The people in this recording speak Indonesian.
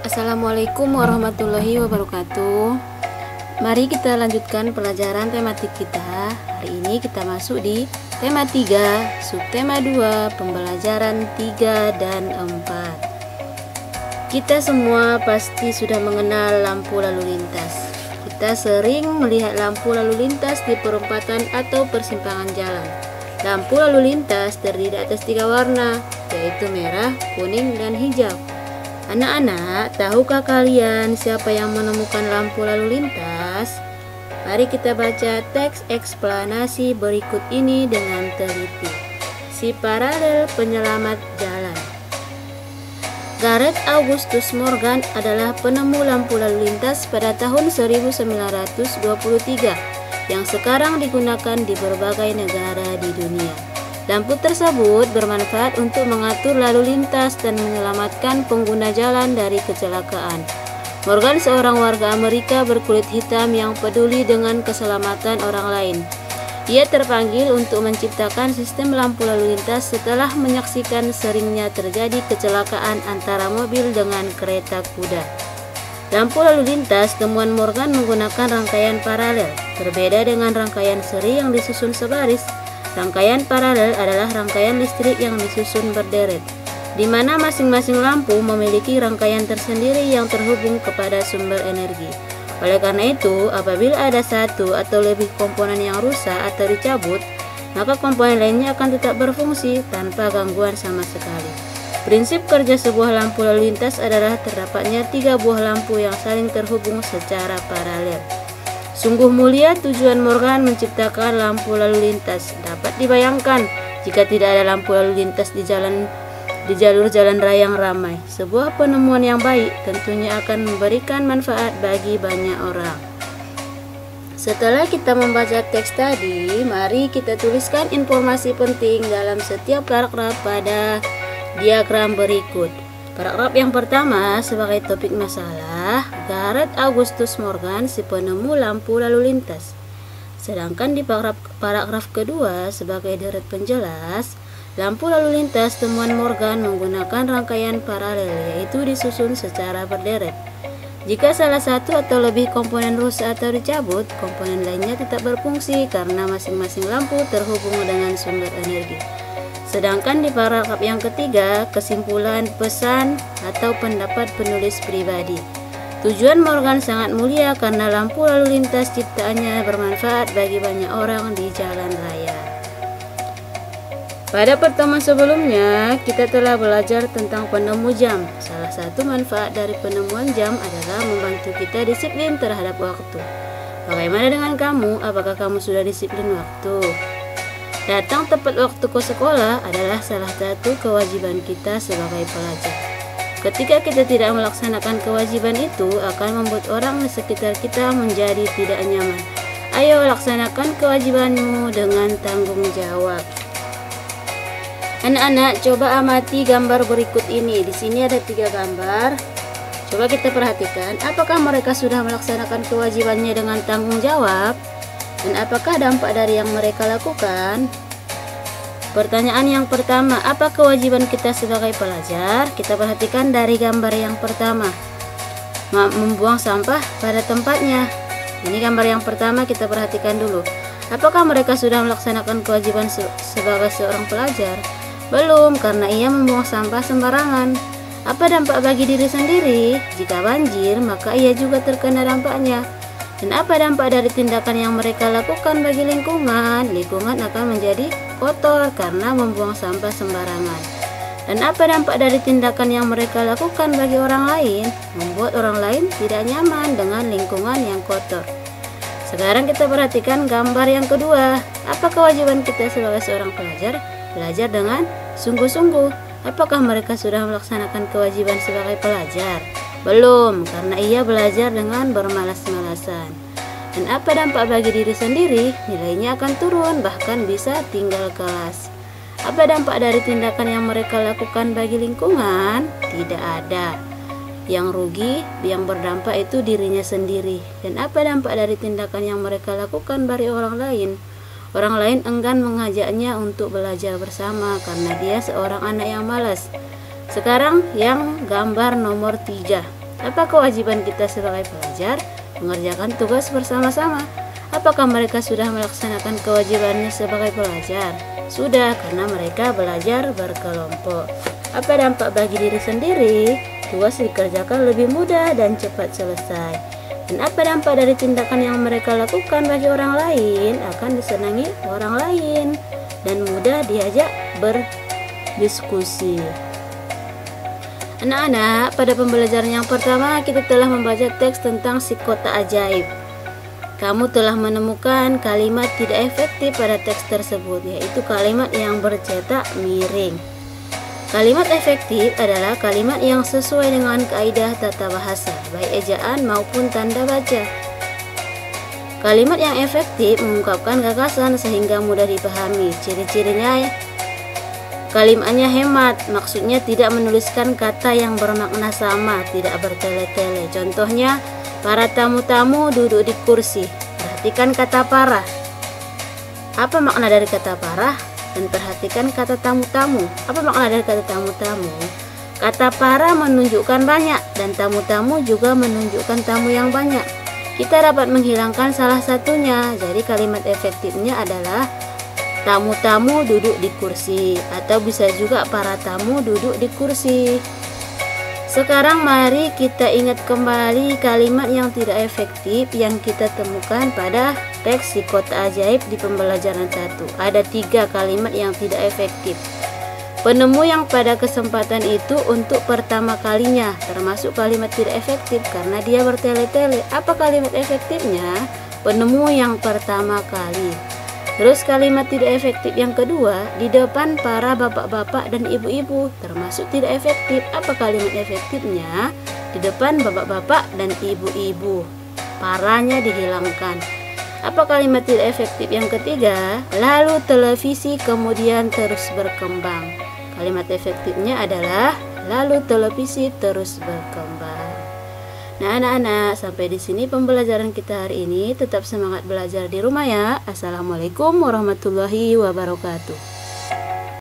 Assalamualaikum warahmatullahi wabarakatuh. Mari kita lanjutkan pelajaran tematik kita. Hari ini kita masuk di tema 3, subtema 2, pembelajaran 3 dan 4. Kita semua pasti sudah mengenal lampu lalu lintas. Kita sering melihat lampu lalu lintas di perempatan atau persimpangan jalan. Lampu lalu lintas terdiri atas 3 warna, yaitu merah, kuning, dan hijau. Anak-anak, tahukah kalian siapa yang menemukan lampu lalu lintas? Mari kita baca teks eksplanasi berikut ini dengan teliti. Si paralel penyelamat jalan. Gareth Augustus Morgan adalah penemu lampu lalu lintas pada tahun 1923 yang sekarang digunakan di berbagai negara di dunia. Lampu tersebut bermanfaat untuk mengatur lalu lintas dan menyelamatkan pengguna jalan dari kecelakaan. Morgan seorang warga Amerika berkulit hitam yang peduli dengan keselamatan orang lain. Ia terpanggil untuk menciptakan sistem lampu lalu lintas setelah menyaksikan seringnya terjadi kecelakaan antara mobil dengan kereta kuda. Lampu lalu lintas temuan Morgan menggunakan rangkaian paralel, berbeda dengan rangkaian seri yang disusun sebaris. Rangkaian paralel adalah rangkaian listrik yang disusun berderet, di mana masing-masing lampu memiliki rangkaian tersendiri yang terhubung kepada sumber energi. Oleh karena itu, apabila ada satu atau lebih komponen yang rusak atau dicabut, maka komponen lainnya akan tetap berfungsi tanpa gangguan sama sekali. Prinsip kerja sebuah lampu lalu lintas adalah terdapatnya 3 buah lampu yang saling terhubung secara paralel. Sungguh mulia tujuan Morgan menciptakan lampu lalu lintas. Dapat dibayangkan jika tidak ada lampu lalu lintas di jalur jalan raya yang ramai. Sebuah penemuan yang baik tentunya akan memberikan manfaat bagi banyak orang. Setelah kita membaca teks tadi, mari kita tuliskan informasi penting dalam setiap paragraf pada diagram berikut. Paragraf yang pertama sebagai topik masalah, Gareth Augustus Morgan si penemu lampu lalu lintas. Sedangkan di paragraf kedua sebagai deret penjelas, lampu lalu lintas temuan Morgan menggunakan rangkaian paralel, yaitu disusun secara berderet. Jika salah satu atau lebih komponen rusak atau dicabut, komponen lainnya tetap berfungsi karena masing-masing lampu terhubung dengan sumber energi. Sedangkan di paragraf yang ketiga, kesimpulan pesan atau pendapat penulis pribadi. Tujuan Morgan sangat mulia karena lampu lalu lintas ciptaannya bermanfaat bagi banyak orang di jalan raya. Pada pertemuan sebelumnya, kita telah belajar tentang penemu jam. Salah satu manfaat dari penemuan jam adalah membantu kita disiplin terhadap waktu. Bagaimana dengan kamu? Apakah kamu sudah disiplin waktu? Datang tepat waktu ke sekolah adalah salah satu kewajiban kita sebagai pelajar. Ketika kita tidak melaksanakan kewajiban itu, akan membuat orang di sekitar kita menjadi tidak nyaman. Ayo laksanakan kewajibanmu dengan tanggung jawab. Anak-anak, coba amati gambar berikut ini. Di sini ada 3 gambar. Coba kita perhatikan, apakah mereka sudah melaksanakan kewajibannya dengan tanggung jawab? Dan apakah dampak dari yang mereka lakukan? Pertanyaan yang pertama, apa kewajiban kita sebagai pelajar? Kita perhatikan dari gambar yang pertama, membuang sampah pada tempatnya. Ini gambar yang pertama, kita perhatikan dulu. Apakah mereka sudah melaksanakan kewajiban sebagai seorang pelajar? Belum, karena ia membuang sampah sembarangan. Apa dampak bagi diri sendiri? Jika banjir, maka ia juga terkena dampaknya. Dan apa dampak dari tindakan yang mereka lakukan bagi lingkungan? Lingkungan akan menjadi kotor karena membuang sampah sembarangan. Dan apa dampak dari tindakan yang mereka lakukan bagi orang lain? Membuat orang lain tidak nyaman dengan lingkungan yang kotor. Sekarang kita perhatikan gambar yang kedua. Apa kewajiban kita sebagai seorang pelajar? Belajar dengan sungguh-sungguh. Apakah mereka sudah melaksanakan kewajiban sebagai pelajar? Belum, karena ia belajar dengan bermalas-malasan. Dan apa dampak bagi diri sendiri? Nilainya akan turun, bahkan bisa tinggal kelas. Apa dampak dari tindakan yang mereka lakukan bagi lingkungan? Tidak ada. Yang rugi, yang berdampak itu dirinya sendiri. Dan apa dampak dari tindakan yang mereka lakukan bagi orang lain? Orang lain enggan mengajaknya untuk belajar bersama karena dia seorang anak yang malas. Sekarang yang gambar nomor 3. Apa kewajiban kita sebagai pelajar? Mengerjakan tugas bersama-sama. Apakah mereka sudah melaksanakan kewajibannya sebagai pelajar? Sudah, karena mereka belajar berkelompok. Apa dampak bagi diri sendiri? Tugas dikerjakan lebih mudah dan cepat selesai. Dan apa dampak dari tindakan yang mereka lakukan bagi orang lain? Akan disenangi orang lain dan mudah diajak berdiskusi. Anak-anak, pada pembelajaran yang pertama kita telah membaca teks tentang si kota ajaib. Kamu telah menemukan kalimat tidak efektif pada teks tersebut, yaitu kalimat yang bercetak miring. Kalimat efektif adalah kalimat yang sesuai dengan kaidah tata bahasa, baik ejaan maupun tanda baca. Kalimat yang efektif mengungkapkan gagasan sehingga mudah dipahami. Ciri-cirinya, kalimatnya hemat, maksudnya tidak menuliskan kata yang bermakna sama, tidak bertele-tele. Contohnya, para tamu-tamu duduk di kursi. Perhatikan kata para. Apa makna dari kata para? Dan perhatikan kata tamu-tamu. Apa makna dari kata tamu-tamu? Kata para menunjukkan banyak dan tamu-tamu juga menunjukkan tamu yang banyak. Kita dapat menghilangkan salah satunya. Jadi kalimat efektifnya adalah tamu-tamu duduk di kursi, atau bisa juga para tamu duduk di kursi. Sekarang mari kita ingat kembali kalimat yang tidak efektif yang kita temukan pada teks si kota ajaib di pembelajaran 1. Ada 3 kalimat yang tidak efektif. Penemu yang pada kesempatan itu untuk pertama kalinya, termasuk kalimat tidak efektif karena dia bertele-tele. Apa kalimat efektifnya? Penemu yang pertama kali. Terus kalimat tidak efektif yang kedua, di depan para bapak-bapak dan ibu-ibu, termasuk tidak efektif. Apa kalimat efektifnya? Di depan bapak-bapak dan ibu-ibu, paranya dihilangkan. Apa kalimat tidak efektif yang ketiga? Lalu televisi kemudian terus berkembang. Kalimat efektifnya adalah lalu televisi terus berkembang. Nah anak-anak, sampai di sini pembelajaran kita hari ini. Tetap semangat belajar di rumah ya. Assalamualaikum warahmatullahi wabarakatuh.